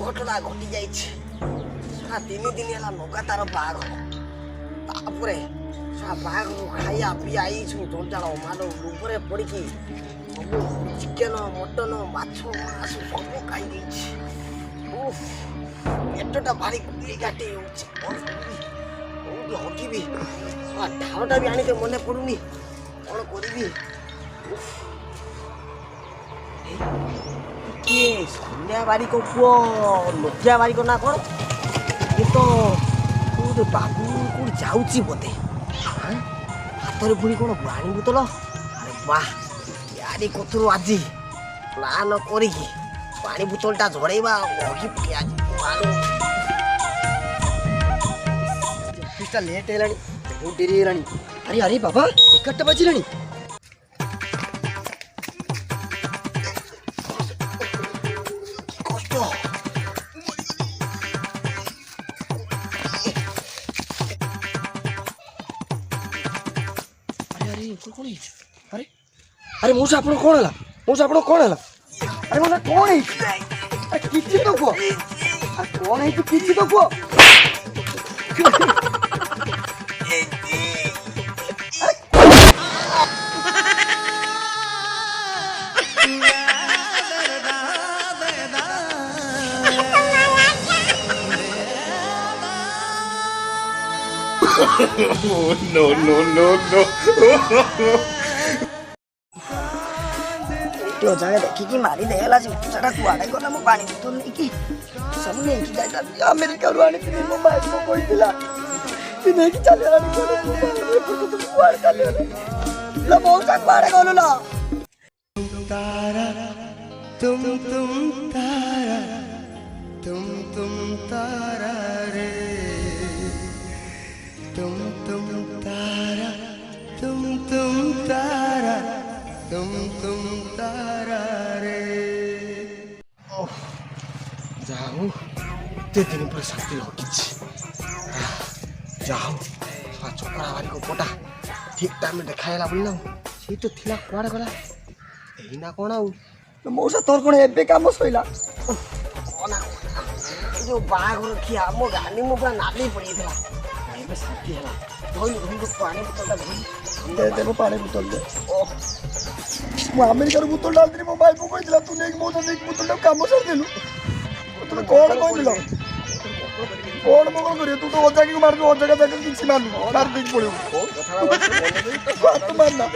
ଦୁର୍ଘଟଣା ଘଟି ଯାଇଛି। ସାରା 3 ଦିନ ହେଲା ଲଗାତାର ବାହାଘର। ତାପରେ ସାରା ବାହାଘର ଖାଇବା ପିଇବା ଏଇଛୁ ଜଞ୍ଜାଳ ମାନ ଲୋଭରେ ପଡ଼ିକି ସବୁ ଚିକେନ ମଟନ ମାଛ ମାଂସ ସବୁ ଖାଇ ଦେଇଛି। ପେଟଟା ଭାରି ଗୁଳି ଘାଟି ହେଉଛି। କୋଉଠି ହଗିବି? ଢାଳଟା ବି ଆଣିତେ ମନେ ପଡୁନି, କ'ଣ କରିବି? କିଏ ସନ୍ଧ୍ୟା ବାରିକ ପୁଅ ଲକ୍ଷ୍ୟା ବାରିକ ନା କ'ଣ? ଇଏ ତ କୋଉଠି ବାବୁ କୋଉଠି ଯାଉଛି ବୋଧେ। ହାତରେ ପୁଣି କ'ଣ ପାଣି ବୋତଲ? ଆରେ ବାଃ, ୟାରି କତରୁ ଆଜି ପ୍ଲାନ କରିକି ପାଣି ବୋତଲଟା ଝଡ଼େଇବା ହଗି ପକେଇ ଆଜି ଅଫିସଟା ଲେଟ୍ ହେଲାଣି, ବହୁତ ଡେରି ହେଲାଣି। ଆରେ ଆରେ ବାବା, 11ଟା ବାଜିଲାଣି। କଷ୍ଟ। ଆରେ ଆରେ କ'ଣ ହେଇଛି? ଆରେ ଆରେ ମଉସା ଆପଣ କ'ଣ ହେଲା? ମଉସା ଆପଣ କ'ଣ ହେଲା? ଆରେ ମଉସା କ'ଣ ହେଇଛି? ଆରେ କିଛି ତ କୁହ। ଆରେ କ'ଣ ହେଇଛି କିଛି ତ କୁହ। Oh, no, no, no, no. ଏଇଠି ଜାଗା ଦେଖିକି ମାରିଦେ ହେଲା। ସେ ସେଟା କୁଆଡ଼େ ଗଲା? ମୋ ପାଣି ବୋତଲ ନେଇକି ସବୁ ନେଇକି ଯାଇଥାନ୍ତି। ଆମେରିକାରୁ ଆଣିଥିଲି, ମୋ ଭାଇ ମୋ କହିଥିଲା ସେ ନେଇକି ଚାଲିଗଲାଣି। କୁଆଡ଼େ ଚାଲିଗଲେ? ମଉସା କୁଆଡ଼େ ଗଲୁ ନା? तारा तुम तारा तुम तारा रे तुम तारा तुम तारा तुम तारा रे। ଯାଉ ଏତେ ଦିନ ପରେ ଶାନ୍ତିରେ ହଟିଛି। ଯାଉ ଚକରା ବାରିକ ପଟା ଠିକ୍ ଟାଇମ୍ରେ ଦେଖା ହେଲା ବୋଲି ନା, ସେଇ ତ ଥିଲା କୁଆଡ଼େ ଗଲା? ଏଇନା କ'ଣ ଆଉ? ମଉସା ତୋର କ'ଣ ଏବେ କାମ ସଇଲା? କହନା ଏ ଯୋଉ ବାହାଘର ଖିଆ ମୋ ଗାଲି ମୁଁ ପୁରା ନାଲି ପଡ଼ିଯାଇଥିଲା। ଏବେ ଶାନ୍ତି ହେଲା। ଧଇଲୁ ପାଣି ବୋତଲଟା ଧଇଲୁ। ଦେ ମୋ ପାଣି ବୋତଲ ଦେ। ମୁଁ ଆମେରିକାର ବୋତଲଟା ଆଣିଥିଲି, ମୋ ଭାଇ କହିଥିଲା ତୁ ନେଇକି ମଉସା ନେଇକି ବୋତଲଟାକୁ କାମ ସାରିଦେଲୁ। ତୋତେ କ'ଣ କହିଥିଲ? କ'ଣ ମଙ୍ଗଳ କରିବ? ତୁ ତ ଅଜାକିକୁ ମାରିବୁ, ଅଜାକା ଜାଗାରେ କିଛି ମାରିନୁ, ମାରି ଦେଇକି ପଳେଇବୁ। ହାତ ମାରନା।